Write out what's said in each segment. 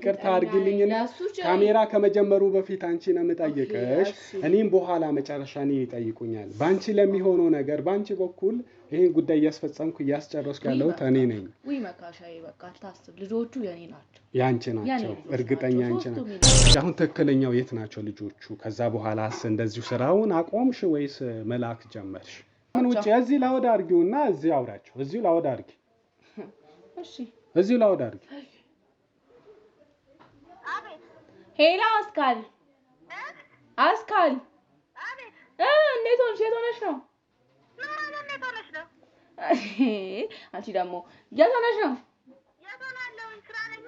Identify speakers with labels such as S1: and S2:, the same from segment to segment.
S1: ይቅርታ አድርግልኝና ካሜራ ከመጀመሩ በፊት አንቺ ነው የምጠይቅሽ። እኔም በኋላ መጨረሻ ነው ይጠይቁኛል። ባንቺ ለሚሆነው ነገር ባንቺ በኩል ይሄን ጉዳይ እያስፈጸምኩ እያስጨረስኩ ያለው እኔ ነኝ።
S2: ወይ መካሻዬ በቃ አታስብ። ልጆቹ የኔ ናቸው።
S1: ያንቺ ናቸው። እርግጠኛ አንቺ ናቸው። አሁን ትክክለኛው የት ናቸው ልጆቹ? ከዛ በኋላስ እንደዚሁ ስራውን አቆምሽ ወይስ መላክ ጀመርሽ? ምን ውጪ እዚህ ላውድ አድርጊውና እዚህ አውራቸው። እዚህ ላውድ አድርጊ።
S2: እሺ
S1: እዚህ ላውድ አድርጊ።
S2: አቤት። ሄላ አስካል አስካል አቤት። እንዴት ሆነሽ? የት ሆነሽ ነው? እንዴት ሆነሽ ነው? አንቺ ደግሞ የት ሆነሽ ነው? የት ሆናለሁ? ስራ ነኝ።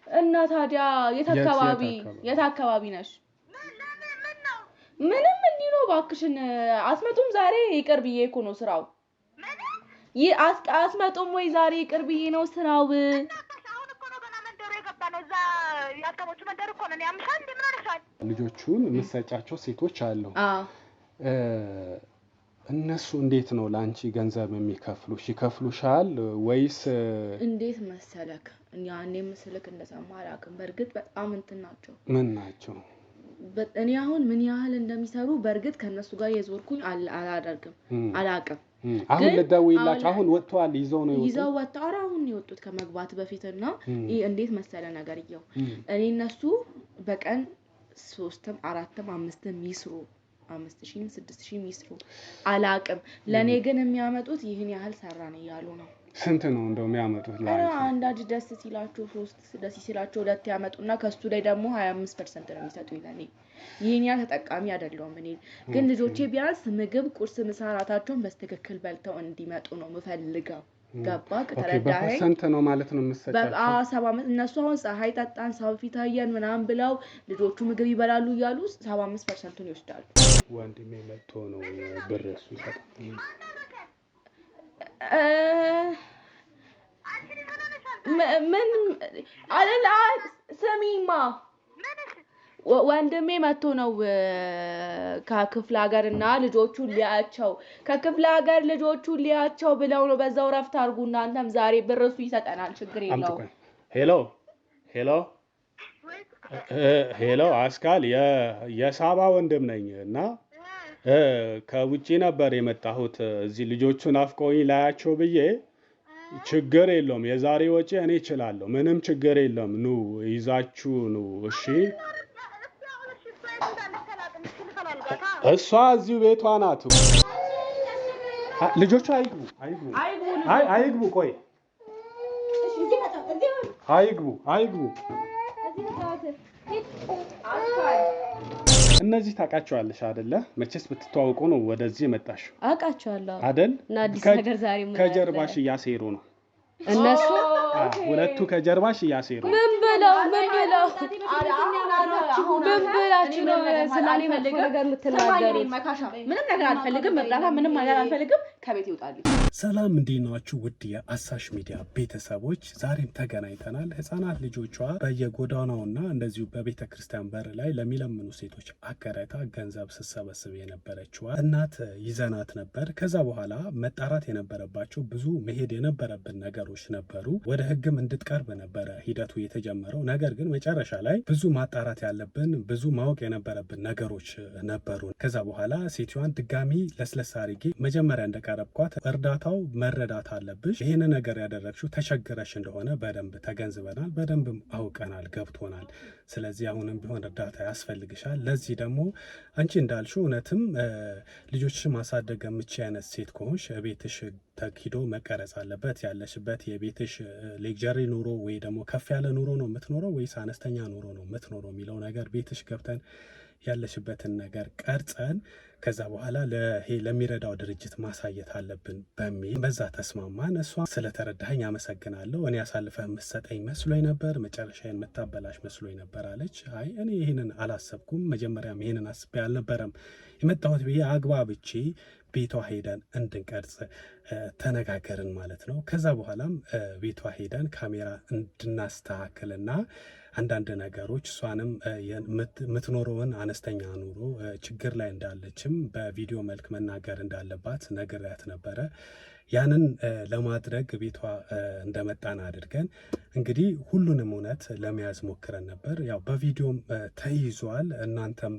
S2: እና ታዲያ የት አካባቢ ነሽ? ምን ነው? ምንም እንዲህ ነው እባክሽን። አስመጡም ዛሬ ይቅር ብዬ እኮ ነው ስራው። አስመጡም ወይ ዛሬ ይቅር ብዬ ነው ስራው። አሁን እኮ ነው ገና መንደሩ የገባነው። እዛ ያከቦቹ መንደር እኮ ነው። ያምሻል እንዴ? ምን አለሻል? ልጆቹን የምትሰጫቸው ሴቶች አሉ። እነሱ እንዴት ነው ላንቺ ገንዘብ የሚከፍሉሽ? ይከፍሉሻል ወይስ እንዴት መሰለክ? ያኔም ስልክ እንደሰማ አላውቅም። በርግጥ በጣም እንትን ናቸው። ምን ናቸው? እኔ አሁን ምን ያህል እንደሚሰሩ በርግጥ ከነሱ ጋር የዞርኩኝ አላውቅም። አሁን ለዳውይላችሁ አሁን ወጥቷል። ይዘው ወጣው። አሁን የወጡት ከመግባት በፊትና እንዴት መሰለ ነገርየው እኔ እነሱ በቀን 3ም 4ም 5ም ይስሩ 5000 6000 ይስሩ አላውቅም። ለኔ ግን የሚያመጡት ይህን ያህል ሰራን እያሉ ነው። ስንት ነው እንደው የሚያመጡት? አንዳንድ ደስ ሲላቸው 3 ደስ ሲላቸው 2 ያመጡና ከሱ ላይ ደግሞ 25% ነው የሚሰጡኝ ለኔ። ይሄን ያህል ተጠቃሚ አይደለም። እኔ ግን ልጆቼ ቢያንስ ምግብ፣ ቁርስ፣ ምሳ፣ ራታቸውን በትክክል በልተው እንዲመጡ ነው የምፈልገው። ገባክ? ተረዳኸኝ? በፐርሰንት ነው ማለት ነው የምትሰጣቸው? 75 እነሱ አሁን ፀሐይ ጠጣን ሰው ፊት አየን ምናምን ብለው ልጆቹ ምግብ ይበላሉ እያሉ 75%ን ይወስዳሉ። ወንድሜ መጥቶ ነው ብር እሱ ይሰጣል። ምን አለላ ስሚማ ወንድሜ መጥቶ ነው ከክፍለ ሀገርና ልጆቹን ሊያቸው ከክፍለ ሀገር ልጆቹን ሊያቸው ብለው ነው። በዛው ረፍት አድርጉና አንተም ዛሬ ብር እሱ ይሰጠናል። ችግር የለውም። ሄሎ አስካል የሳባ ወንድም ነኝ እና ከውጪ ነበር የመጣሁት። እዚህ ልጆቹን አፍቆኝ ላያቸው ብዬ። ችግር የለውም የዛሬ ወጪ እኔ እችላለሁ። ምንም ችግር የለም። ኑ ይዛችሁ ኑ። እሺ እሷ እዚሁ ቤቷ ናት። ልጆቹ አይግቡ ቆይ አይግቡ እነዚህ ታውቃቸዋለሽ አይደለ? መቼስ ብትተዋወቁ ነው ወደዚህ መጣሽው። አውቃቸዋለሁ አይደል? እና አዲስ ነገር ዛሬ ከጀርባሽ እያሴሩ ነው እነሱ። ሁለቱ ከጀርባሽ እያሴሩ ምን ብላችሁ ነው ስላኔ ነገር የምትናገሩት? ምንም ነገር አልፈልግም። እርዳታ ምንም ነገር አልፈልግም። ከቤት ይውጣልኝ። ሰላም እንዴት ናችሁ? ውድ የአሳሽ ሚዲያ ቤተሰቦች ዛሬም ተገናኝተናል። ህፃናት ልጆቿ በየጎዳናውና እንደዚሁ በቤተ ክርስቲያን በር ላይ ለሚለምኑ ሴቶች አከራይታ ገንዘብ ስትሰበስብ የነበረችዋ እናት ይዘናት ነበር። ከዛ በኋላ መጣራት የነበረባቸው ብዙ መሄድ የነበረብን ነገሮች ነበሩ። ወደ ህግም እንድትቀርብ ነበረ ሂደቱ የተጀመረው። ነገር ግን መጨረሻ ላይ ብዙ ማጣራት ያለብን ብዙ ማወቅ የነበረብን ነገሮች ነበሩ። ከዛ በኋላ ሴትዮዋን ድጋሚ ለስለሳ አድርጌ መጀመሪያ እንደቀረብኳት እርዳታው መረዳት አለብሽ፣ ይህን ነገር ያደረግሽው ተቸግረሽ እንደሆነ በደንብ ተገንዝበናል፣ በደንብ አውቀናል፣ ገብቶናል። ስለዚህ አሁንም ቢሆን እርዳታ ያስፈልግሻል። ለዚህ ደግሞ አንቺ እንዳልሽው እውነትም ልጆችሽ ማሳደግ የምትችይ አይነት ሴት ከሆንሽ ቤትሽ ተኪዶ መቀረጽ አለበት። ያለሽበት የቤትሽ ሌክዠሪ ኑሮ ወይ ደግሞ ከፍ ያለ ኑሮ ነው የምትኖረው ወይስ አነስተኛ ኑሮ ነው የምትኖረው የሚለው ነገር ቤትሽ ገብተን ያለሽበትን ነገር ቀርጸን ከዛ በኋላ ለሚረዳው ድርጅት ማሳየት አለብን በሚል በዛ ተስማማን። እሷ ስለተረዳኸኝ አመሰግናለሁ፣ እኔ አሳልፈህ የምትሰጠኝ መስሎኝ ነበር፣ መጨረሻ የምታበላሽ መስሎኝ ነበር አለች። አይ እኔ ይህንን አላሰብኩም፣ መጀመሪያም ይህንን አስቤ አልነበረም የመጣሁት ብዬ አግባብቼ ቤቷ ሄደን እንድንቀርጽ ተነጋገርን ማለት ነው። ከዛ በኋላም ቤቷ ሄደን ካሜራ እንድናስተካክልና አንዳንድ ነገሮች እሷንም የምትኖረውን አነስተኛ ኑሮ ችግር ላይ እንዳለችም
S1: በፊትም በቪዲዮ መልክ መናገር እንዳለባት ነግሬያት ነበረ። ያንን ለማድረግ ቤቷ እንደመጣን አድርገን እንግዲህ ሁሉንም እውነት ለመያዝ ሞክረን ነበር። ያው በቪዲዮም ተይዟል፣ እናንተም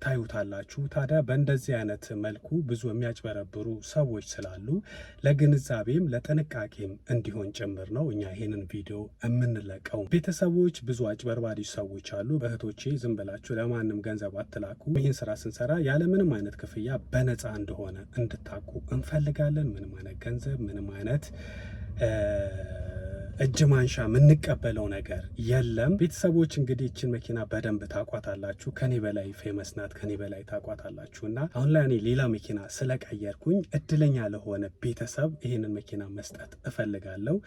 S1: ታዩታላችሁ። ታዲያ በእንደዚህ አይነት መልኩ ብዙ የሚያጭበረብሩ ሰዎች ስላሉ ለግንዛቤም ለጥንቃቄም እንዲሆን ጭምር ነው እኛ ይሄንን ቪዲዮ የምንለቀው። ቤተሰቦች ብዙ አጭበርባሪ ሰዎች አሉ። እህቶቼ ዝም ብላችሁ ለማንም ገንዘብ አትላኩ። ይህን ስራ ስንሰራ ያለምንም አይነት ክፍያ በነፃ እንደሆነ እንድታቁ እንፈልጋለን። ምንም አይነት ገንዘብ፣ ምንም አይነት እጅ ማንሻ የምንቀበለው ነገር የለም። ቤተሰቦች እንግዲህ ይችን መኪና በደንብ ታቋታላችሁ። ከኔ በላይ ፌመስ ናት፣ ከኔ በላይ ታቋታላችሁ። እና አሁን ላይ እኔ ሌላ መኪና ስለቀየርኩኝ እድለኛ ለሆነ ቤተሰብ ይህንን መኪና መስጠት እፈልጋለሁ።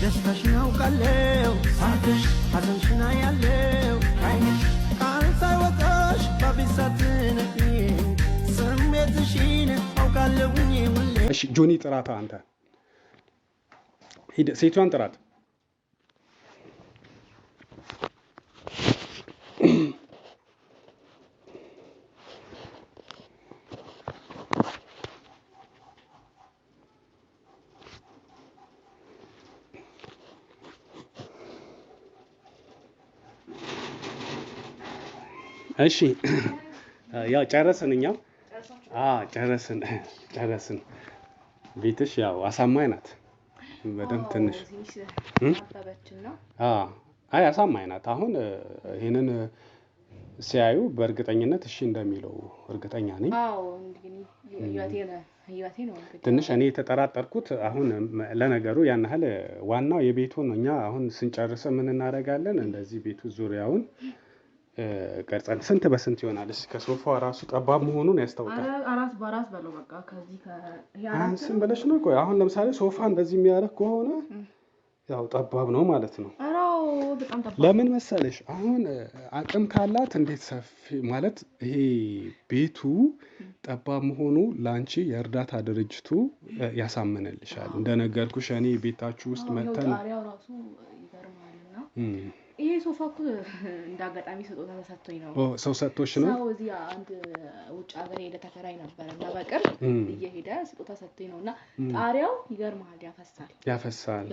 S1: ደስታሽን አውቃለሁ፣ ሳትሽ ሐዘንሽን አያለሁ፣ ቃል ሳይወጣሽ ባቢሳትን ስሜትሽን አውቃለሁኝ ሁሌ። እሺ ጆኒ ጥራታ፣ አንተ ሂድ ሴቷን ጥራት። እሺ ያው ጨረስን። እኛው ጨረስን። ቤትሽ ያው አሳማኝ ናት በደንብ ትንሽ አይ አሳማኝ ናት። አሁን ይሄንን ሲያዩ በእርግጠኝነት እሺ እንደሚለው እርግጠኛ ነኝ። ትንሽ እኔ የተጠራጠርኩት አሁን ለነገሩ ያን ያህል ዋናው የቤቱን እኛ አሁን ስንጨርስ ምን እናደርጋለን፣ እንደዚህ ቤቱ ዙሪያውን ቀርጸን ስንት በስንት ይሆናል? እስኪ ከሶፋው ራሱ ጠባብ መሆኑን ያስታውቃል።
S2: አራት በአራት በለው በቃ ከዚህ
S1: አንስም በለሽ ነው። ቆይ አሁን ለምሳሌ ሶፋ እንደዚህ የሚያደርግ ከሆነ ያው ጠባብ ነው ማለት ነው።
S2: በጣም ጠባብ።
S1: ለምን መሰለሽ አሁን አቅም ካላት እንዴት ሰፊ ማለት ይሄ ቤቱ ጠባብ መሆኑ ላንቺ የእርዳታ ድርጅቱ ያሳምንልሻል። እንደነገርኩሽ እኔ ቤታችሁ ውስጥ መተን
S2: ይሄ ሶፋ እኮ እንዳጋጣሚ ስጦታ ተሰጥቶኝ ነው።
S1: ሰው ሰጥቶሽ ነው?
S2: ሰው እዚህ አንድ ውጭ ሀገር ሄደ ተከራይ ነበር እና በቅርብ እየሄደ ስጦታ ሰጥቶኝ ነው። እና ጣሪያው ይገርማል፣ ያፈሳል።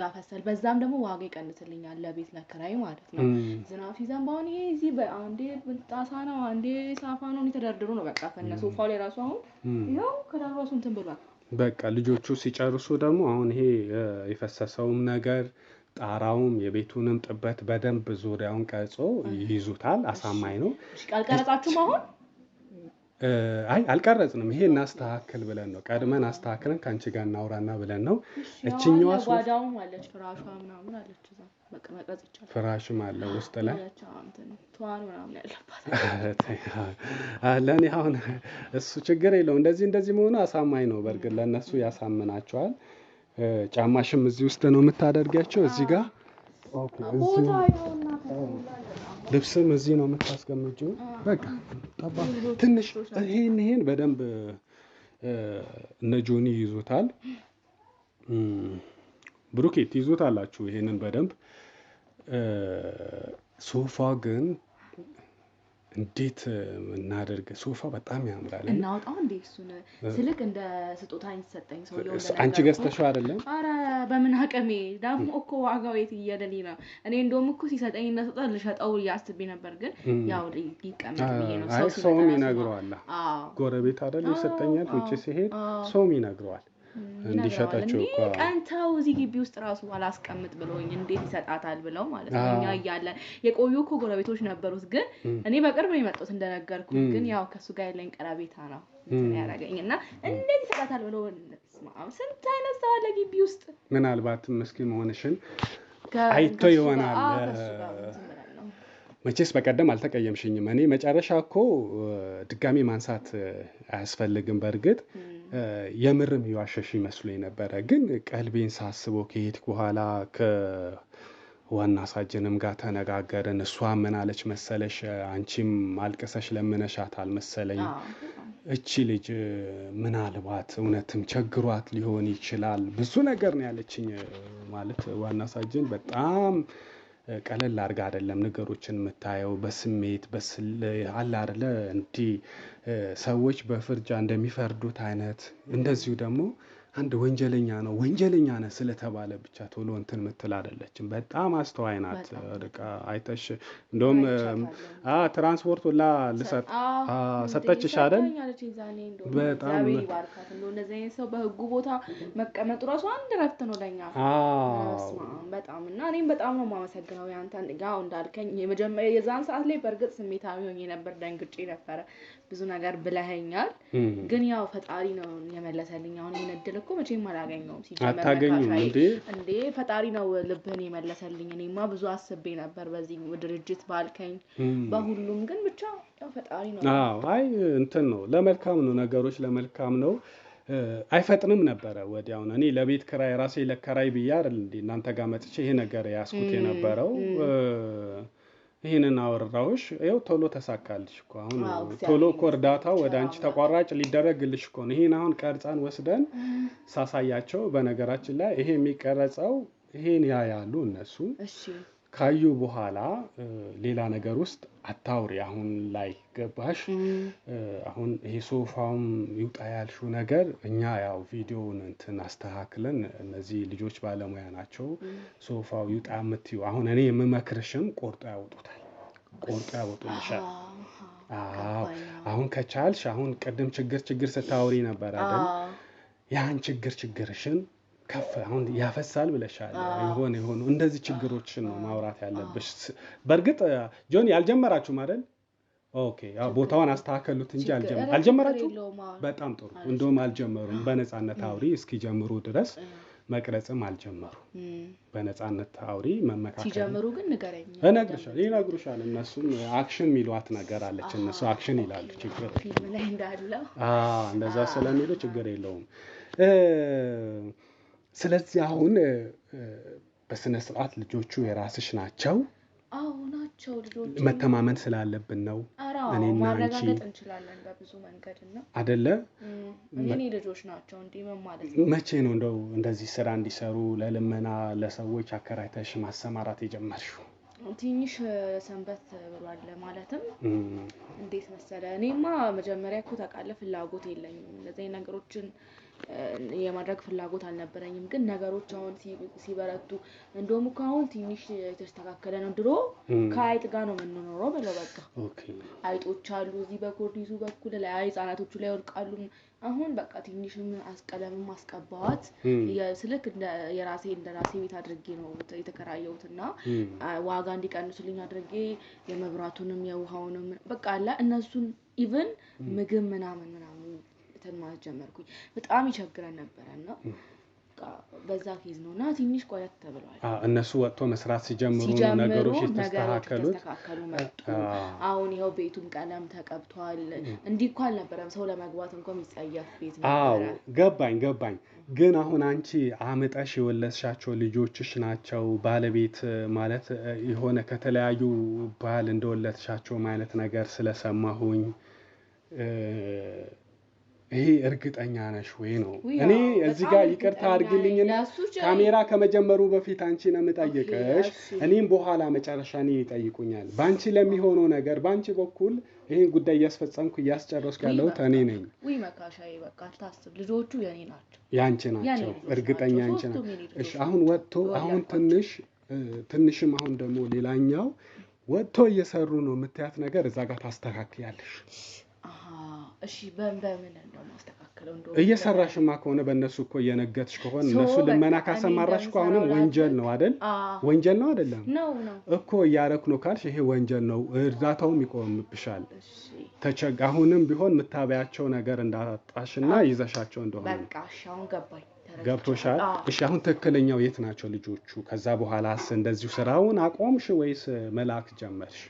S2: በዛም ደግሞ ዋጋ ይቀንስልኛል ለቤት ለከራይ ማለት ነው። ዝናብ ሲዘንብ አሁን ይሄ እዚህ አንዴ ጣሳ ነው አንዴ ሳፋ ነው ተደርድሮ ነው በቃ ከነ ሶፋው ላይ ራሱ አሁን ይኸው ከዳራሱ እንትን ብሏል።
S1: በቃ ልጆቹ ሲጨርሱ ደግሞ አሁን ይሄ የፈሰሰውም ነገር ጣራውም የቤቱንም ጥበት በደንብ ዙሪያውን ቀርጾ ይይዙታል። አሳማኝ ነው።
S2: አልቀረጻችሁም? አሁን
S1: አይ አልቀረጽንም። ይሄ እናስተካክል ብለን ነው ቀድመን አስተካክለን ካንቺ ጋር እናውራና ብለን ነው። እቺኛዋ
S2: ጓዳውም አለች ፍራሿ ምናምን አለች እዛ በቃ መቅረጽ ይቻላል።
S1: ፍራሽም አለ ውስጥ ላይ
S2: ተዋን ምናምን ያለባት
S1: ለኔ አሁን እሱ ችግር የለውም። እንደዚህ መሆኑ አሳማኝ ነው። በርግጥ ለነሱ ያሳምናቸዋል። ጫማሽም እዚህ ውስጥ ነው የምታደርጋቸው እዚህ ጋር። ኦኬ ልብስም እዚህ ነው የምታስቀምጪው። በቃ ጠባ ትንሽ ይሄን በደንብ እነ ጆኒ ይዙታል፣ ብሩኬት ይዙታላችሁ ይሄንን በደንብ። ሶፋ ግን እንዴት እናደርግ? ሶፋ በጣም ያምራል።
S2: እናውጣው እንዴ? እሱን ስልክ እንደ ስጦታ ይሰጠኝ ሰው ይወጣል።
S1: አንቺ ገዝተሽው አይደለም?
S2: አረ በምን አቅሜ ደግሞ እኮ ዋጋው የት እየደሊ ነው። እኔ እንደውም እኮ ሲሰጠኝ እና ስጦታ ልሸጠው ያስቤ ነበር፣ ግን ያው ይቀመጥ ብዬ ነው።
S1: ሰውም ይነግረዋል። ጎረቤት አይደል ይሰጠኛል ውጪ ሲሄድ ሰውም ይነግረዋል እንዲሸጣቸው እኮ
S2: ቀንተው እዚህ ግቢ ውስጥ ራሱ አላስቀምጥ ብሎኝ እንዴት ይሰጣታል ብለው ማለት ነው። እኛ እያለን የቆዩ እኮ ጎረቤቶች ነበሩት፣ ግን እኔ በቅርብ ነው የመጣሁት እንደነገርኩ። ግን ያው ከሱ ጋር ያለኝ ቀረቤታ ነው ያደረገኝ እና እንዴት ይሰጣታል ብለው ስንት አይነት ሰው አለ ግቢ ውስጥ።
S1: ምናልባትም ምስኪን መሆንሽን አይቶ ይሆናል። መቼስ በቀደም አልተቀየምሽኝም። እኔ መጨረሻ እኮ ድጋሚ ማንሳት አያስፈልግም። በእርግጥ የምርም የዋሸሽ ይመስሉኝ ነበረ፣ ግን ቀልቤን ሳስበው ከሄድኩ በኋላ ከዋና ሳጅንም ጋር ተነጋገርን። እሷ ምን አለች መሰለሽ? አንቺም አልቅሰሽ ለምነሻታል መሰለኝ። እቺ ልጅ ምናልባት እውነትም ቸግሯት ሊሆን ይችላል ብዙ ነገር ነው ያለችኝ። ማለት ዋና ሳጅን በጣም ቀለል አድርጋ አይደለም ነገሮችን የምታየው በስሜት አለ አይደለ እንዲህ ሰዎች በፍርጃ እንደሚፈርዱት አይነት እንደዚሁ ደግሞ አንድ ወንጀለኛ ነህ ስለተባለ ብቻ ቶሎ እንትን ምትል አይደለችም። በጣም አስተዋይ ናት። በቃ አይተሽ እንደውም ትራንስፖርት ሁላ ሰጠችሽ አይደል? በጣም
S2: ይባርካት። እንደዚህ አይነት ሰው በህጉ ቦታ መቀመጡ ራሱ አንድ ረፍት ነው ለኛ። በጣም እና እኔም በጣም ነው የማመሰግነው ያንተን ጋር እንዳልከኝ የመጀመሪያ የዛን ሰዓት ላይ በርግጥ ስሜታዊ ሆኜ ነበር፣ ደንግጬ ነበር። ብዙ ነገር ብለኸኛል፣ ግን ያው ፈጣሪ ነው የመለሰልኝ። አሁን ይሄን እድል እኮ መቼም አላገኘውም።
S1: አታገኙም
S2: እንዴ ፈጣሪ ነው ልብህን የመለሰልኝ። እኔማ ብዙ አስቤ ነበር በዚህ ድርጅት ባልከኝ በሁሉም፣ ግን ብቻ ያው ፈጣሪ ነው።
S1: አይ እንትን ነው ለመልካም ነው፣ ነገሮች ለመልካም ነው። አይፈጥንም ነበረ ወዲያው እኔ ለቤት ክራይ ራሴ ለከራይ ብዬ አይደል እንዴ እናንተ ጋር መጥቼ ይሄ ነገር ያስኩት የነበረው። ይሄንን አወራሁሽ፣ ይኸው ቶሎ ተሳካልሽ እኮ። አሁን ቶሎ እኮ እርዳታው ወደ አንቺ ተቋራጭ ሊደረግልሽ እኮ ነው። ይሄን አሁን ቀርጻን ወስደን ሳሳያቸው፣ በነገራችን ላይ ይሄ የሚቀረጸው ይሄን ያያሉ እነሱ። እሺ ካዩ በኋላ ሌላ ነገር ውስጥ አታውሪ። አሁን ላይ ገባሽ? አሁን ይሄ ሶፋውም ይውጣ ያልሽው ነገር እኛ ያው ቪዲዮውን እንትን አስተካክለን፣ እነዚህ ልጆች ባለሙያ ናቸው። ሶፋው ይውጣ የምትዩ አሁን እኔ የምመክርሽም ቆርጦ ያወጡልሻል። አሁን ከቻልሽ አሁን ቅድም ችግር ስታወሪ ነበር አይደል? ያን ችግርሽን ከፍ አሁን ያፈሳል ብለሻል። የሆኑ እንደዚህ ችግሮችን ነው ማውራት ያለብሽ። በርግጥ ጆን ያልጀመራችሁም አይደል? ኦኬ ያው ቦታውን አስተካከሉት እንጂ አልጀመራችሁ። በጣም ጥሩ። እንደውም አልጀመሩም። በነፃነት አውሪ እስኪጀምሩ ድረስ መቅረጽም አልጀመሩ። በነፃነት አውሪ መመካከል ሲጀምሩ ግን ንገረኝ። ይነግሩሻል። እነሱም አክሽን የሚሏት ነገር አለች። እነሱ አክሽን ይላሉ። ችግር
S2: ፊልም ላይ እንዳለው
S1: እንደዛ ስለሚሉ ችግር የለውም። ስለዚህ አሁን በስነ ስርዓት ልጆቹ የራስሽ ናቸው?
S2: አዎ ናቸው። ልጆቹ
S1: መተማመን ስላለብን ነው። እኔና
S2: ማረጋገጥ እንችላለን በብዙ መንገድ እና
S1: አይደለ?
S2: እኔ ልጆች ናቸው እንዴ ማለት ነው።
S1: መቼ ነው እንደው እንደዚህ ስራ እንዲሰሩ ለልመና ለሰዎች አከራይተሽ ማሰማራት የጀመርሽው?
S2: ትንሽ ሰንበት ብሏል። ማለትም እንዴት መሰለ፣ እኔማ መጀመሪያ እኮ ታውቃለህ ፍላጎት የለኝም እንደዚህ ነገሮችን የማድረግ ፍላጎት አልነበረኝም። ግን ነገሮች አሁን ሲበረቱ እንደውም እኮ አሁን ትንሽ የተስተካከለ ነው። ድሮ ከአይጥ ጋር ነው የምንኖረው በለው በቃ። አይጦች አሉ እዚህ በኮርኒሱ በኩል ላይ ህጻናቶቹ ላይ ወድቃሉ። አሁን በቃ ትንሽም አስቀለምም አስቀባዋት ስልክ እንደራሴ ቤት አድርጌ ነው የተከራየሁትና ዋጋ እንዲቀንሱልኝ አድርጌ የመብራቱንም የውሃውንም በቃ አለ እነሱን ኢቭን ምግብ ምናምን ማለት ጀመርኩኝ። በጣም ይቸግረን ነበርና በዛ ኬዝ ነውና ትንሽ ቆየት ተብሏል።
S1: እነሱ ወጥቶ መስራት ሲጀምሩ ነገሮች ተስተካከሉ
S2: መጡ። አሁን ይሄው ቤቱም ቀለም ተቀብቷል። እንዲህ እንኳን አልነበረም። ሰው ለመግባት እንኳን የሚጸየፍ ቤት ነበር።
S1: ገባኝ። ግን አሁን አንቺ አመጣሽ የወለድሻቸው ልጆችሽ ናቸው። ባለቤት ማለት የሆነ ከተለያዩ ባል እንደወለድሻቸው ማለት ነገር ስለሰማሁኝ ይሄ እርግጠኛ ነሽ ወይ ነው? እኔ እዚህ ጋር ይቅርታ አድርግልኝና ካሜራ ከመጀመሩ በፊት አንቺ ነው የምጠይቅሽ። እኔም በኋላ መጨረሻ ይጠይቁኛል። ባንቺ ለሚሆነው ነገር ባንቺ በኩል ይሄን ጉዳይ እያስፈጸምኩ እያስጨረስኩ ያለሁት እኔ ነኝ።
S2: ወይ መካሻዬ በቃ አታስብ። ልጆቹ የኔ ናቸው።
S1: ያንቺ ናቸው። እርግጠኛ አንቺ ናቸው። እሺ አሁን ወጥቶ አሁን ትንሽም አሁን ደግሞ ሌላኛው ወጥቶ እየሰሩ ነው የምትያት ነገር እዛ ጋር ታስተካክያለሽ።
S2: እሺ በምን ነው ማስተካከለው?
S1: እየሰራሽማ ከሆነ በእነሱ እኮ እየነገትሽ ከሆነ እነሱ ልመና ካሰማራሽ እኮ አሁንም ወንጀል ነው አይደል? ወንጀል ነው አይደለም?
S2: ነው
S1: እኮ እያረኩ ነው ካልሽ ይሄ ወንጀል ነው። እርዳታውም ይቆምብሻል። አሁንም ቢሆን ምታበያቸው ነገር እንዳጣሽና ይዘሻቸው እንደሆነ
S2: በቃ አሁን ገባኝ።
S1: ገብቶሻል? እሺ አሁን ትክክለኛው የት ናቸው ልጆቹ? ከዛ በኋላስ እንደዚሁ ስራውን አቆምሽ ወይስ መላክ ጀመርሽ?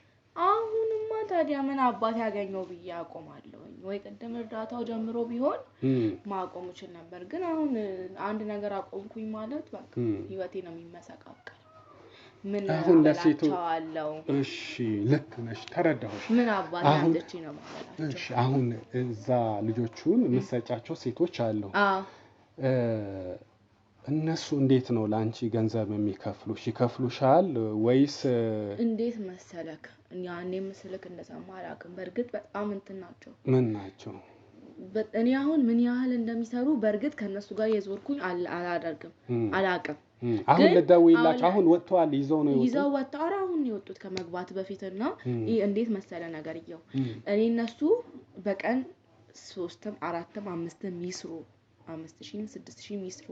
S2: ታዲያ ምን አባት ያገኘው ብዬ አቆማለሁ ወይ? ቅድም እርዳታው ጀምሮ ቢሆን ማቆም እችል ነበር። ግን አሁን አንድ ነገር አቆምኩኝ ማለት በቃ ህይወቴ ነው የሚመሰቃቀል። ምን አሁን ለሴቶቻቸው
S1: እሺ ልክ ነሽ፣ ተረዳሁሽ።
S2: ምን አባት ያንቺ ነው ማለት።
S1: እሺ አሁን እዛ ልጆቹን የምትሰጫቸው ሴቶች አሉ። እነሱ እንዴት ነው ላንቺ ገንዘብ የሚከፍሉሽ? ይከፍሉሻል ወይስ
S2: እንዴት መሰለክ? ያኔ መስለክ እንደሰማ አላውቅም። በርግጥ በጣም እንትን ናቸው።
S1: ምን ናቸው?
S2: እኔ አሁን ምን ያህል እንደሚሰሩ በርግጥ ከነሱ ጋር የዞርኩኝ አላደርግም አላውቅም።
S1: አሁን ለዳውይላችሁ አሁን ወጥቷል
S2: ይዘው ወጣው አሁን የወጡት ከመግባት በፊትና እንዴት መሰለ ነገርየው እኔ እነሱ በቀን 3ም 4ም 5ም ይስሩ 5000 6000 ይስሩ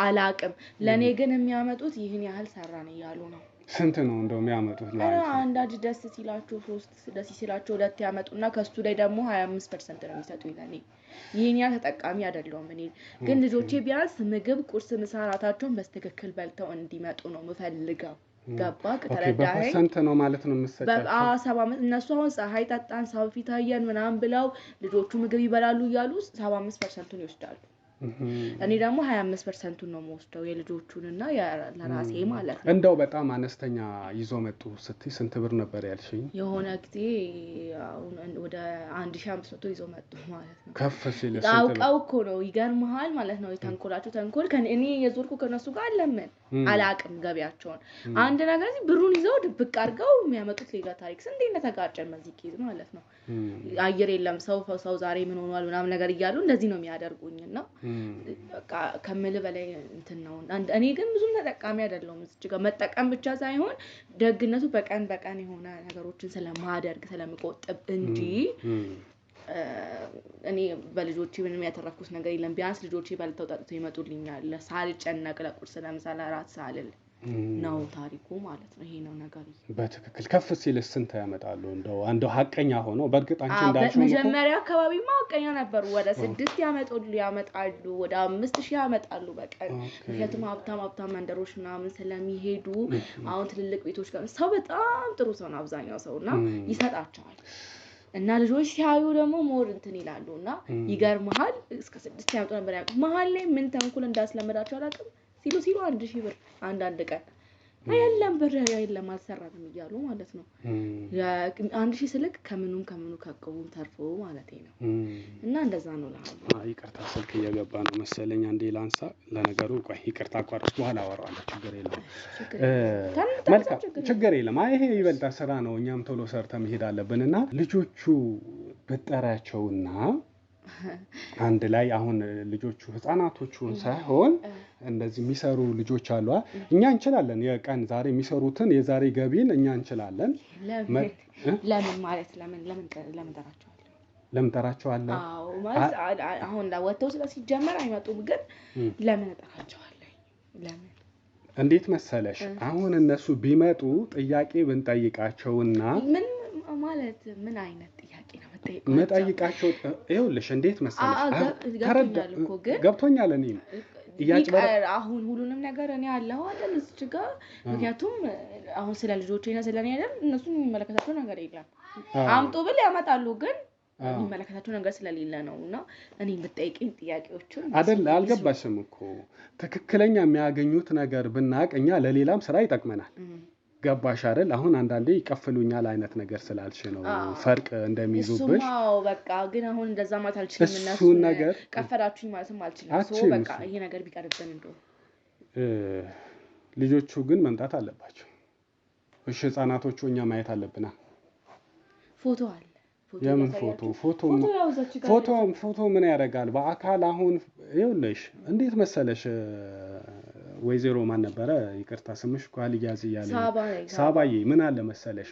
S2: አላውቅም። ለኔ ግን የሚያመጡት ይሄን ያህል ሰራን ይያሉ ነው።
S1: ስንት ነው እንደው የሚያመጡት ማለት?
S2: አንዳንድ ደስ ሲላቸው 3 ደስ ሲላቸው 2 ያመጡና ከሱ ላይ ደግሞ 25% ነው የሚሰጡኝ ለኔ። ይሄን ያህል ተጠቃሚ አይደለም። እኔ ግን ልጆቼ ቢያንስ ምግብ ቁርስ ምሳ ራታቸውን በስተክክል በልተው እንዲመጡ ነው የምፈልገው። ገባክ? ተረዳኸኝ?
S1: በፐርሰንት ነው ማለት ነው የምትሰጣቸው?
S2: በ75 እነሱ አሁን ፀሐይ ጠጣን ሰው ፊት አየን ምናምን ብለው ልጆቹ ምግብ ይበላሉ እያሉ 75%ን ይወስዳሉ። እኔ ደግሞ 25%ን ነው የምወስደው የልጆቹንና ለራሴ ማለት ነው።
S1: እንደው በጣም አነስተኛ ይዞ መጡ ስትይ ስንት ብር ነበር ያልሽኝ?
S2: የሆነ ጊዜ ወደ 1500 ይዞ መጡ ማለት ነው።
S1: ከፍ ሲል
S2: አውቀው እኮ ነው ይገርምሃል ማለት ነው። የተንኮላቸው ተንኮል እኔ የዞርኩ ከነሱ ጋር አለምን አላቅም ገቢያቸውን አንድ ነገር ብሩን ይዘው ድብቅ አድርገው የሚያመጡት ሌላ ታሪክ እንዴ እንደተጋጨን በዚህ ኬዝ ማለት ነው። አየር የለም ሰው ዛሬ ምን ሆኗል ምናምን ነገር እያሉ እንደዚህ ነው የሚያደርጉኝና በቃ ከመለ በላይ እንትን ነው። እኔ ግን ብዙም ተጠቃሚ አይደለሁም። እዚህ ጋር መጠቀም ብቻ ሳይሆን ደግነቱ በቀን የሆነ ነገሮችን ስለማደርግ ስለምቆጥብ እንጂ እኔ በልጆቼ ምንም ያተረፍኩት ነገር የለም። ቢያንስ ልጆቼ በልተው ጠጥተው ይመጡልኛል ሳልጨነቅ ለቁርስ ለምሳሌ አራት ሳልል ነው ታሪኩ ማለት ነው። ይሄ ነው ነገር።
S1: በትክክል ከፍ ሲል ስንት ያመጣሉ? እንደው ሀቀኛ ሆኖ በርግጥ አንቺ እንዳልሽው
S2: መጀመሪያ አካባቢማ ሀቀኛ ነበሩ። ወደ 6 ያመጣሉ ወደ 5000 ያመጣሉ በቀን። ምክንያቱም ሀብታም መንደሮች ምናምን ስለሚሄዱ አሁን ትልልቅ ቤቶች ጋር ሰው በጣም ጥሩ ሰው ነው አብዛኛው ሰውና ይሰጣቸዋል። እና ልጆች ሲያዩ ደግሞ ሞር እንትን ይላሉና ይገርምሃል እስከ 6 ያመጡ ነበር። መሀል ላይ ምን ተንኩል እንዳስለመዳቸው አላውቅም። ሲሉ 1000 ብር አንድ ቀን አይደለም ብር አይደለም አልሰራንም እያሉ ማለት ነው። 1000 ስልክ ከምኑ ከቀቡም ተርፎ ማለት ነው። እና እንደዛ ነው ለአሁን።
S1: ይቅርታ ስልክ እየገባ ነው መሰለኝ። አንዴ ላንሳ። ለነገሩ ቆይ ይቅርታ አቋርጥ በኋላ አወራለሁ። ችግር የለም መልካም ችግር የለም። ይሄ ይበልጣ ስራ ነው። እኛም ቶሎ ሰርተን መሄድ አለብንና ልጆቹ በጠራቸውና አንድ ላይ አሁን ልጆቹ ህፃናቶቹን ሳይሆን እንደዚህ የሚሰሩ ልጆች አሉ። እኛ እንችላለን የቀን ዛሬ የሚሰሩትን የዛሬ ገቢን እኛ እንችላለን።
S2: ለምን ማለት ለምን ጠራቸዋለሁ? አዎ ማለት አሁን ወጥተው ስለሲጀመር አይመጡም። ግን ለምን ጠራቸዋለሁ? ለምን
S1: እንዴት መሰለሽ አሁን እነሱ ቢመጡ ጥያቄ ብንጠይቃቸውና
S2: ምን ማለት ምን አይነት ጥያቄ ነው
S1: መጠይቃቸው? ይኸውልሽ እንዴት መሰለሽ ገብቶኛል። እኔም
S2: አሁን ሁሉንም ነገር እኔ አለው አይደል እዚህ ጋር። ምክንያቱም አሁን ስለ ልጆቼና ስለኔ አይደል እነሱን የሚመለከታቸው ነገር የለም። አምጡ ብል ያመጣሉ ግን የሚመለከታቸው ነገር ስለሌለ ነውና እኔ ብጠይቅኝ ጥያቄዎችን
S1: አይደል አልገባሽም እኮ ትክክለኛ የሚያገኙት ነገር ብናቅ እኛ ለሌላም ስራ ይጠቅመናል። ገባሽ አይደል? አሁን አንዳንዴ ይቀፍሉኛል አይነት ነገር ስላልሽ ነው ፈርቅ እንደሚይዙብሽ።
S2: አዎ በቃ ግን አሁን እንደዛ ማለት አልችልም። እነሱ
S1: ነገር
S2: ቀፈራችሁኝ ማለትም አልችልም። ሶ በቃ ይሄ ነገር ቢቀርብን እንደው
S1: ልጆቹ ግን መምጣት አለባቸው። እሺ ህፃናቶቹ እኛ ማየት አለብና ፎቶ አለ። የምን ፎቶ ምን ያደርጋል? በአካል አሁን ይኸውልሽ እንዴት መሰለሽ ወይዘሮ ማን ነበረ ይቅርታ ስምሽ ቋል ያዝ ይያለ ሳባዬ ምን አለ መሰለሽ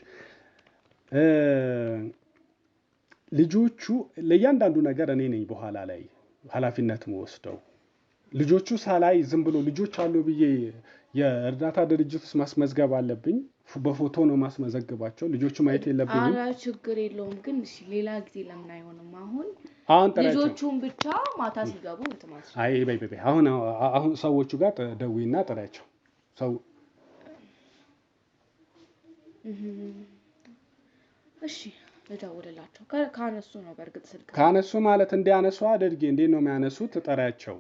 S1: ልጆቹ ለእያንዳንዱ ነገር እኔ ነኝ በኋላ ላይ ኃላፊነት ወስደው ልጆቹ ሳላይ ዝም ብሎ ልጆች አሉ ብዬ የእርዳታ ድርጅት ውስጥ ማስመዝገብ አለብኝ። በፎቶ ነው ማስመዘግባቸው። ልጆቹ ማየት የለብኝም።
S2: አራ ችግር የለውም። ግን እሺ ሌላ ጊዜ ለምን አይሆንም?
S1: አሁን
S2: ልጆቹን ብቻ ማታ ሲገቡ እንትማስ
S1: አይ በይ አሁን ሰዎቹ ጋር ደውይና ጥራቸው። ሰው
S2: እሺ ልደውልላቸው። ካነሱ ነው በርግጥ ስልክ
S1: ካነሱ ማለት እንዲያነሱ አድርጌ እንዴት ነው የሚያነሱት? ጥራቸው።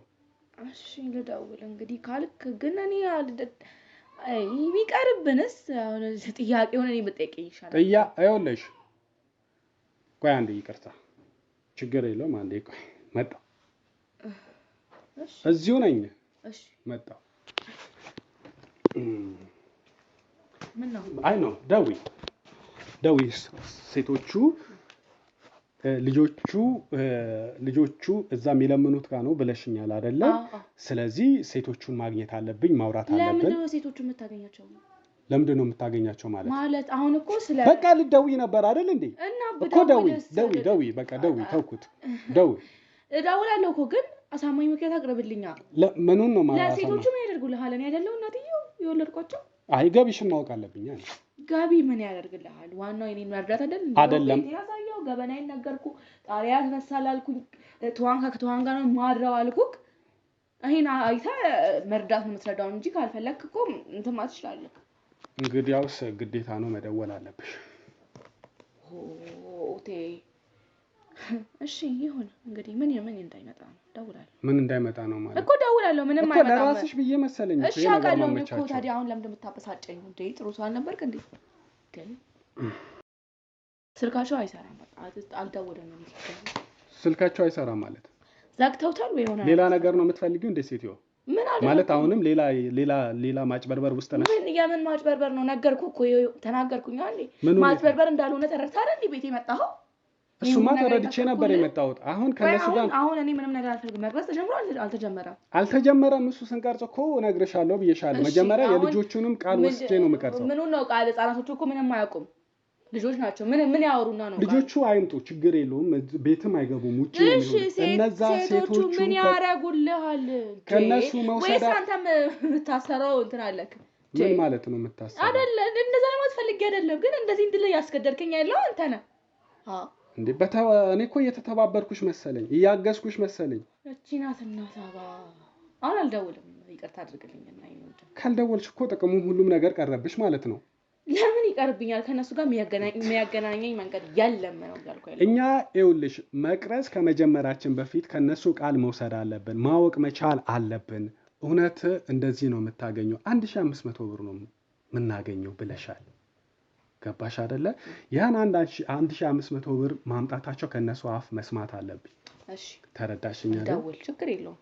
S2: እሺ ልደውል እንግዲህ ካልክ ግን እኔ ቢቀርብንስ አሁን ጥያቄውን እኔ ብጠይቀኝ ይሻላል።
S1: ይኸውልሽ ቆይ አንዴ ይቅርታ ችግር የለውም። አንዴ ቆይ መጣሁ። እዚሁ ነኝ። እሺ መጣሁ።
S2: ምን ነው
S1: አይ ነው ደዊ ሴቶቹ ልጆቹ እዛ የሚለምኑት ጋር ነው ብለሽኛል አይደለ? ስለዚህ ሴቶቹን ማግኘት አለብኝ፣ ማውራት አለብን።
S2: ለምንድን ነው ሴቶቹ የምታገኛቸው?
S1: ለምንድን ነው የምታገኛቸው ማለት
S2: አሁን እኮ
S1: በቃ ልትደውይ ነበር አይደል እንዴ? እኮ ደዊ በቃ ደዊ ተውኩት።
S2: እደውላለሁ እኮ ግን አሳማኝ ምክንያት አቅርብልኛ።
S1: ምኑን ነው ማለት?
S2: ለሴቶቹ ምን ያደርጉልሃል? እኔ አይደለሁ እናትየው የወለድኳቸው?
S1: አይ ገቢሽን ማወቅ አለብኝ አይደል?
S2: ጋቢ ምን ያደርግልሃል? ዋናው የኔን መርዳት
S1: አይደለም።
S2: ያሳየው ገበናዬን ነገርኩ፣ ጣሪያ ያስነሳላልኩኝ፣ ከትዋን ጋር ነው ማድረው አልኩክ። ይሄን አይተህ መርዳት ነው የምትረዳው እንጂ ካልፈለክ እኮ እንትን ማለት ትችላለህ።
S1: እንግዲያውስ ግዴታ ነው መደወል አለብሽ።
S2: ኦቴ እሺ ይሁን እንግዲህ ምን እንዳይመጣ ነው ደውላለሁ።
S1: ምን እንዳይመጣ ነው ማለት
S2: እኮ ደውላለሁ። ምንም አይመጣም እኮ
S1: ለራስሽ ብዬ መሰለኝ።
S2: እሺ አውቃለሁ እኮ ታዲያ አሁን ለምን እንደምታበሳጨኝ እንዴ? ጥሩ ሰው አልነበርክ እንዴ? ግን ስልካቸው አይሰራም። በቃ አልደወለም።
S1: ስልካቸው አይሰራም ማለት
S2: ዘግተውታል ወይ ሆነ
S1: ሌላ ነገር ነው የምትፈልጊው እንዴ ሴትዮ?
S2: ምን አለ
S1: ማለት አሁንም ሌላ ማጭበርበር ውስጥ ነሽ?
S2: ምን የምን ማጭበርበር ነው? ነገርኩ እኮ ተናገርኩኝ አይደል? ማጭበርበር እንዳልሆነ ተረድተህ አይደል ቤቴ የመጣኸው?
S1: እሱማ ተረድቼ ነበር የመጣሁት። አሁን ከነሱ ጋር
S2: አሁን እኔ ምንም ነገር አልፈልግም። መቅረጽ ተጀምሯል
S1: አልተጀመረም? እሱ ስንቀርጽ እኮ እነግርሻለሁ ብዬሻለሁ። መጀመሪያ የልጆቹንም ቃል ወስጄ ነው የምቀርጸው።
S2: ምኑን ነው ቃል? ህጻናቶቹ እኮ ምንም አያውቁም። ልጆች ናቸው። ምን ያወሩና ነው?
S1: ልጆቹ አይምጡ፣ ችግር የለውም። ቤትም አይገቡም። ውጪ ነው የሚሆነው። እነዛ ሴቶቹ
S2: ምን ያረጉልሃል?
S1: ከነሱ መውሰድ
S2: ወይስ አንተም የምታሰረው እንትን አለክ?
S1: ምን ማለት ነው የምታሰረው?
S2: አይደለ እንደዛ ለማለት ፈልጌ አይደለም፣ ግን እንደዚህ እንድል ያስገደድከኝ ያለው አንተ ነህ።
S1: እንዴ እኔ እኮ እየተተባበርኩሽ መሰለኝ፣ እያገዝኩሽ መሰለኝ።
S2: እቺ ናት እናታባ። አሁን አልደውልም፣ ይቅርታ አድርግልኝና ይኖር።
S1: ካልደወልሽ እኮ ጥቅሙ ሁሉም ነገር ቀረብሽ ማለት ነው።
S2: ለምን ይቀርብኛል? ከነሱ ጋር የሚያገናኘኝ መንገድ ያለም ነው ያልኩ ያለው።
S1: እኛ ይኸውልሽ መቅረጽ ከመጀመራችን በፊት ከነሱ ቃል መውሰድ አለብን፣ ማወቅ መቻል አለብን። እውነት እንደዚህ ነው የምታገኘው? 1500 ብር ነው የምናገኘው ብለሻል። ገባሽ አይደለ? ያን 1500 ብር ማምጣታቸው ከነሱ አፍ መስማት አለብኝ።
S2: እሺ
S1: ተረዳሽኝ አይደል?
S2: ደውል፣ ችግር የለውም።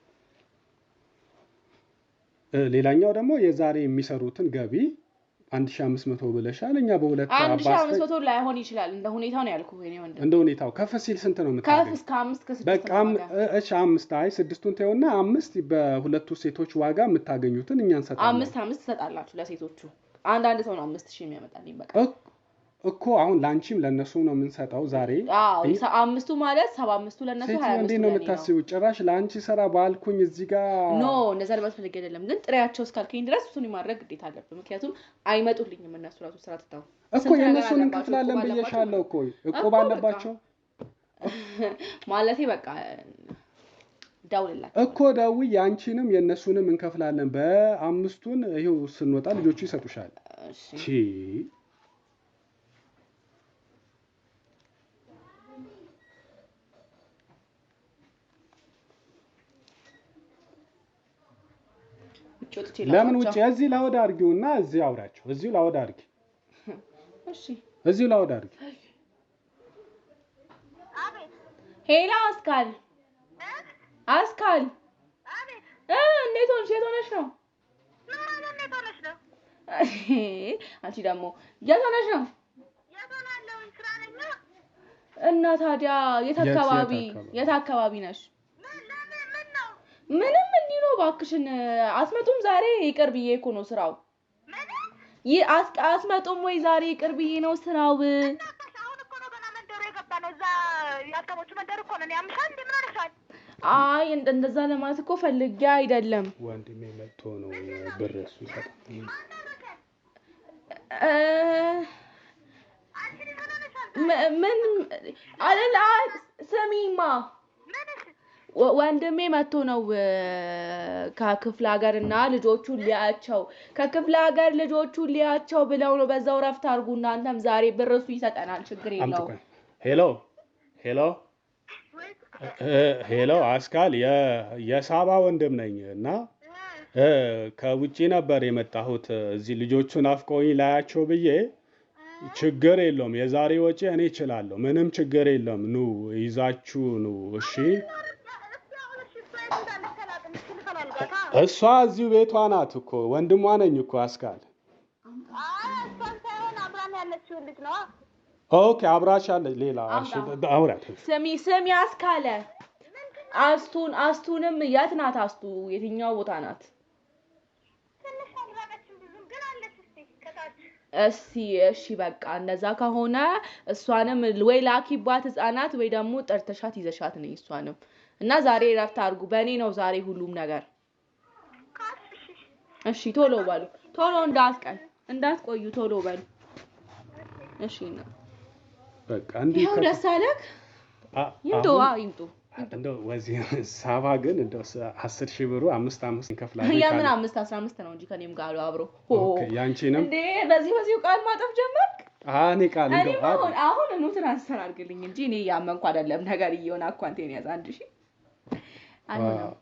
S1: ሌላኛው ደግሞ የዛሬ የሚሰሩትን ገቢ 1500 ብለሻል። እኛ በሁለት
S2: 1500 ላይሆን ይችላል፣ እንደ ሁኔታው ነው ያልኩት። እኔ ወንድ
S1: እንደ ሁኔታው ከፍ ሲል ስንት ነው የምታገኘው?
S2: ከፍ እስከ 5 ከ6
S1: በቃ እሺ 5 አይ 6ቱን ተውና 5 በሁለቱ ሴቶች ዋጋ የምታገኙትን እኛ እንሰጣለን።
S2: 5 ትሰጣላችሁ ለሴቶቹ። አንድ ሰው ነው 5000 የሚያመጣልኝ በቃ
S1: እኮ አሁን ላንቺም ለነሱም ነው የምንሰጠው ዛሬ።
S2: አዎ 5ቱ ማለት 75ቱ ለነሱ 25
S1: እንዴት ነው የምታስቢው? ጭራሽ ላንቺ ሰራ ባልኩኝ እዚህ ጋር
S2: ኖ እንደዛ ለማስፈልግ አይደለም፣ ግን ጥሬያቸው እስካልከኝ ድረስ እሱን ማድረግ ግዴታ አለብን። ምክንያቱም አይመጡልኝም እነሱ ራሱ ስራ ትተው
S1: እኮ የነሱን እንከፍላለን ብዬሻለሁ እኮ እቆብ አለባቸው
S2: ማለቴ በቃ ደውልላችሁ
S1: እኮ ደውይ፣ ያንቺንም የነሱንም እንከፍላለን። በ5ቱን ይሄው ስንወጣ ልጆቹ ይሰጡሻል። እሺ ለምን ውጪ? እዚህ ላውድ አድርጊውና እዚህ አውራቸው። እዚሁ ላውድ አድርጊ።
S2: እሺ
S1: እዚሁ ላውድ አድርጊ።
S3: አቤት።
S2: ሄላ አስካል አቤት። እንዴት ሆነሽ? የት ሆነሽ ነው?
S3: እንዴት ሆነሽ ነው?
S2: አንቺ ደግሞ የት ሆነሽ ነው?
S3: ያቶናለው ስራ ነኝ።
S2: እና ታዲያ የት አካባቢ ነሽ? ምንም እንዲህ ነው እባክሽን። አስመጡም ዛሬ ይቅር ብዬ እኮ ነው ስራው። አስመጡም ወይ ዛሬ ይቅር ብዬ ነው ስራው።
S3: አሁን እኮ ነው ገና መንደሩ የገባነው። እዛ ያልከሞቹ መንደር እኮ ነው። ያምሻል እንዴ? ምን ሆነሻል?
S2: አይ እንደዛ ለማለት እኮ ፈልጌ አይደለም።
S1: ወንድሜ መጥቶ ነው ብር እሱ ይሰጣል።
S2: ምን አለላ ስሚማ ወንድሜ መጥቶ ነው ከክፍለ ሀገርና ልጆቹን ሊያቸው ሊያቸው ብለው ነው። በዛው ረፍት አድርጉ እናንተም ዛሬ ብር እሱ ይሰጠናል፣ ችግር የለውም።
S1: ሄሎ አስካል የሳባ ወንድም ነኝ እና ከውጪ ነበር የመጣሁት። እዚህ ልጆቹን አፍቆኝ ላያቸው ብዬ። ችግር የለውም፣ የዛሬ ወጪ እኔ እችላለሁ፣ ምንም ችግር የለም። ኑ ይዛችሁ ኑ። እሺ እሷ እዚሁ ቤቷ ናት እኮ ወንድሟ ነኝ እኮ አስካል።
S3: እሷን ሳይሆን አብራን ያለችው ልጅ ነው።
S1: ኦኬ አብራሽ አለ ሌላ አውራት
S2: ስሚ አስካለ አስቱንም የት ናት? አስቱ የትኛው ቦታ ናት?
S3: ትንሽ አብራቀችን ብዙም ግን አለች።
S2: እሺ በቃ እንደዛ ከሆነ እሷንም ወይ ላኪባት ህፃናት ወይ ደግሞ ጠርተሻት ይዘሻት ነኝ እሷንም እና ዛሬ ረፍት አድርጉ። በእኔ ነው ዛሬ ሁሉም ነገር። እሺ ቶሎ በሉ፣ ቶሎ እንዳትቆዩ ቶሎ በሉ። እሺ ነው በቃ እንዴ ደስ አለክ? ይምጡ
S1: እንደው ወዚህ ሳባ ግን እንደው 10,000 ብሩ 5 እንከፍላለን።
S2: ያምን 15 ነው እንጂ ከኔም ጋር አብሮ
S1: ኦኬ ያንቺንም
S2: እንዴ በዚህ ቃል ማጠፍ ጀመርክ?
S1: እኔ ቃል እንደው
S2: አሁን ነው ትራንስፈር አድርግልኝ እንጂ እኔ ያመንኩ አይደለም ነገር ይየውና አኳንቴን ያዝ 1000 አይደለም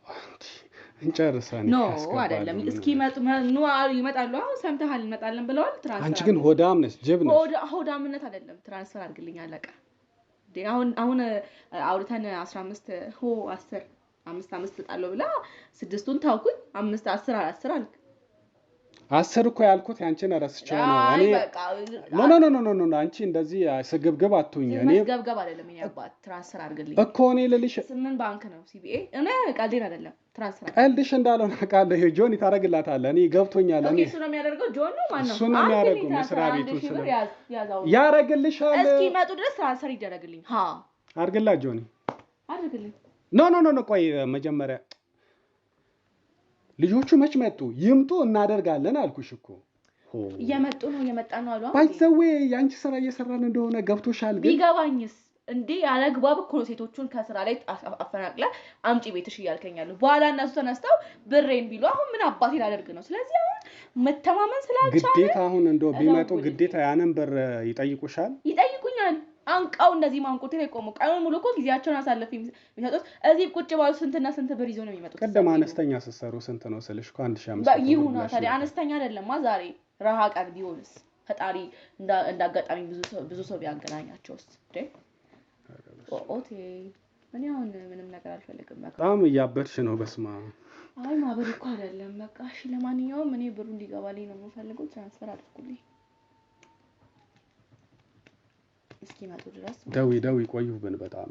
S1: እንጨርሰን
S2: ነው አይደለም። እስኪ ይመጣሉ። አሁን ሰምተሃል እንመጣለን ብለዋል። ትራንስፈር
S1: አንቺ ግን ሆዳም ነሽ፣ ጅብ ነሽ።
S2: ሆዳምነት አይደለም ትራንስፈር አድርግልኝ አለቀ። አሁን አውርተን 15 10 5 ተጣለው ብላ 6ቱን ታውኩኝ 5 10 አልክ
S1: 10 እኮ ያልኩት ያንቺን ረስቼው ነው። እኔ ኖ አንቺ እንደዚህ ስግብግብ አትሁኝ። እኔ
S2: ስግብግብ አይደለም እኔ አባት ትራንስፈር አድርግልኝ
S1: እኮ እኔ ልልሽ
S2: 8 ባንክ ነው ሲቢኤ እኔ ቀልዴን አይደለም ትራንስፈር
S1: ቀልድሽ እንዳልሆነ ቃል ይሄ ጆኒ ታረግላታለህ። እኔ ገብቶኛል። እኔ
S2: እሱ ነው የሚያደርገው። ጆን ነው ማን ነው?
S1: እሱ ነው የሚያደርገው። መስሪያ ቤቱ ያረግልሻል።
S2: እስኪ መጡ ድረስ ትራንስፈር ይደረግልኝ።
S1: አድርግላት ጆኒ
S2: አድርግልኝ።
S1: ኖ ቆይ መጀመሪያ ልጆቹ መች መጡ? ይምጡ እናደርጋለን አልኩሽ እኮ።
S2: እየመጡ ነው አሉ።
S1: ባይዘዌ ያንቺ ስራ እየሰራን እንደሆነ ገብቶሻል። ግን
S2: ቢገባኝስ እንዴ ያለግባብ እኮ ነው ሴቶቹን ከስራ ላይ አፈናቅለ አምጪ ቤትሽ እያልከኛለሁ። በኋላ እነሱ ተነስተው ብሬን ቢሉ አሁን ምን አባቴ ላደርግ ነው? ስለዚህ አሁን መተማመን ስላልቻለ
S1: ግዴታ አሁን እንደው ቢመጡ ግዴታ ያንን ብር ይጠይቁሻል።
S2: ይጠይቁኛል። አንቃው እንደዚህ ማንቁርቴ ላይ ቆሙ ቀኑን ሙሉ እኮ ጊዜያቸውን አሳልፈው የሚሰጡት እዚህ ቁጭ ባሉ ስንትና ስንት ብር ይዞ ነው የሚመጡት።
S1: ቀደም አነስተኛ ስትሰሩ ስንት ነው ስልሽ እኮ 1500
S2: ይሁን ታዲያ አነስተኛ አይደለም። ዛሬ ረሃ ቀን ቢሆንስ ፈጣሪ እንዳጋጣሚ ብዙ ሰው ቢያገናኛቸውስ እንዴ? ኦቴ እኔ አሁን ምንም ነገር አልፈልግም።
S1: በጣም እያበድሽ ነው። በስማ
S2: አይ ማበድ እኮ አይደለም። በቃ እሺ ለማንኛውም እኔ ብሩ እንዲገባልኝ ነው የምፈልገው። ትራንስፈር አድርጉልኝ እስኪ መጡ ድረስ።
S1: ደዊ ቆዩብን በጣም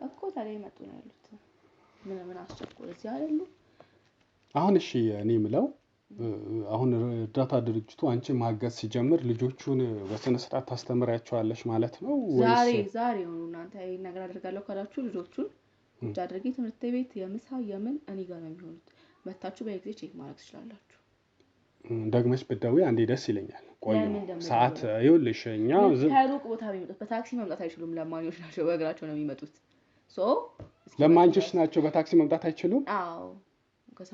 S2: እኮ ታዲያ መጡ ነው ያሉት። ምን አስቸኮለ እዚህ አይደሉ?
S1: አሁን እሺ እኔ የምለው አሁን እርዳታ ድርጅቱ አንቺ ማገዝ ሲጀምር ልጆቹን በስነ ስርዓት ታስተምሪያቸዋለሽ ማለት ነው ወይስ
S2: ዛሬ ነው እናንተ ይሄን ነገር አደርጋለሁ ካላችሁ ልጆቹን ቁጭ አድርጌ ትምህርት ቤት የምሳ የምን እኔ ጋር ነው የሚሆኑት። መታችሁ በጊዜ ቼክ ማድረግ ትችላላችሁ።
S1: ደግመሽ ብትደውይ አንዴ ደስ ይለኛል። ቆዩ ሰዓት ይኸውልሽ እኛ
S2: ከሩቅ ቦታ የሚመጡት በታክሲ መምጣት አይችሉም። ለማኞች ናቸው፣ በእግራቸው ነው የሚመጡት።
S1: ለማኞች ናቸው፣ በታክሲ መምጣት አይችሉም።
S2: አዎ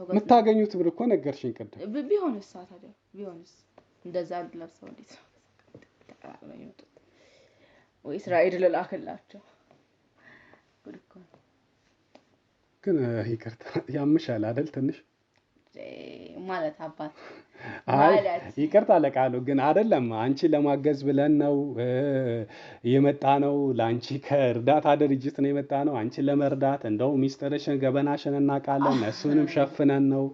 S1: የምታገኙት ብር እኮ ነገርሽኝ ቅድም።
S2: ቢሆንስ ታዲያ ቢሆንስ እንደዛ ለብሰው እንዴት ነው የሚመጡት? ወይ እስራኤል ልላክላቸው
S1: ግን ይቅርታ ያምሻል አይደል ትንሽ
S2: ማለት አባት
S1: ማለት ይቅርታ ለቃሉ ግን አይደለም። አንቺ ለማገዝ ብለን ነው የመጣ ነው። ላንቺ ከእርዳታ ድርጅት ነው የመጣ ነው አንቺ ለመርዳት። እንደው ሚስጥርሽን ገበናሽን እናውቃለን። እሱንም ሸፍነን ነው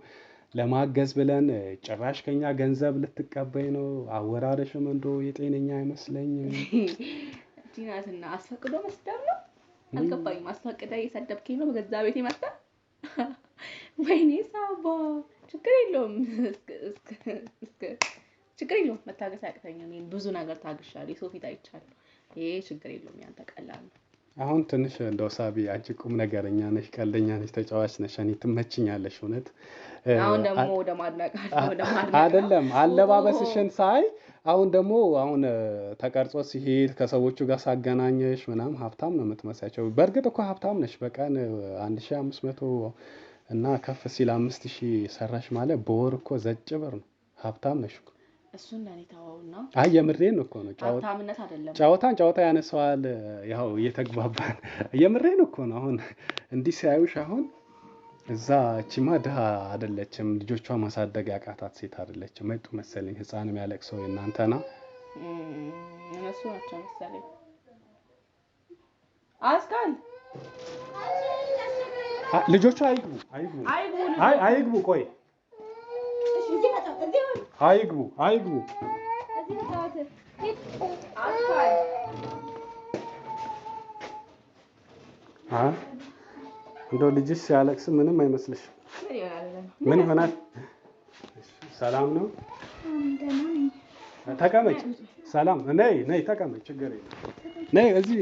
S1: ለማገዝ ብለን። ጭራሽ ከኛ ገንዘብ ልትቀበይ ነው። አወራረሽም እንደው የጤነኛ አይመስለኝም።
S2: ዲናትና አስፈቅዶ መስደብ ነው። አልገባኝም። አስፈቅዳ እየሰደብከኝ ነው በገዛ ቤቴ መጣ። ወይኔ ሳባ ችግር የለውም መታገስ አያቅተኝም። ብዙ ነገር ታግሻለሁ። ሶፊት አይቻለሁ። ይሄ ችግር የለውም። ያንተ ቀላል ነው።
S1: አሁን ትንሽ እንደው ሳቢ አንቺ ቁም ነገረኛ ነሽ፣ ቀልደኛ ነሽ፣ ተጫዋች ነሽ። እኔ ትመችኛለሽ እውነት።
S2: አሁን ደግሞ ወደ ማድነቅ
S1: አይደለም አለባበስሽን ሳይ አሁን ደግሞ ተቀርጾ ሲሄድ ከሰዎቹ ጋር ሳገናኘሽ ምናምን ሀብታም ነው የምትመስያቸው። በእርግጥ እኮ ሀብታም ነሽ። በቀን 1500 እና ከፍ ሲል 5000 ሰራሽ ማለት በወር እኮ ዘጭ ብር ነው። ሀብታም ነሽ እኮ።
S2: እሱን ለኔ ታውና
S1: አይ የምሬን እኮ ነው።
S2: ሀብታምነት አይደለም
S1: ጨዋታ ያነሳዋል። ያው እየተግባባን የምሬን እኮ ነው። አሁን እንዲህ ሲያዩሽ አሁን እዛ ቺማ ድሃ አይደለችም። ልጆቿ ማሳደግ ያቃታት ሴት አይደለችም። መጡ መሰለኝ ህፃን የሚያለቅሰው እናንተና
S2: እነሱ ናቸው መሰለኝ። አስካል
S1: ልጆቹ አይግቡ። ቆይ አይግቡ አይግቡ። እንደው ልጅሽ ሲያለቅስ ምንም አይመስልሽም? ምን ይሆናል? ሰላም ነው? ተቀመጭ። ሰላም ነይ ነይ ተቀመጭ። ችግር የለም ነይ እዚህ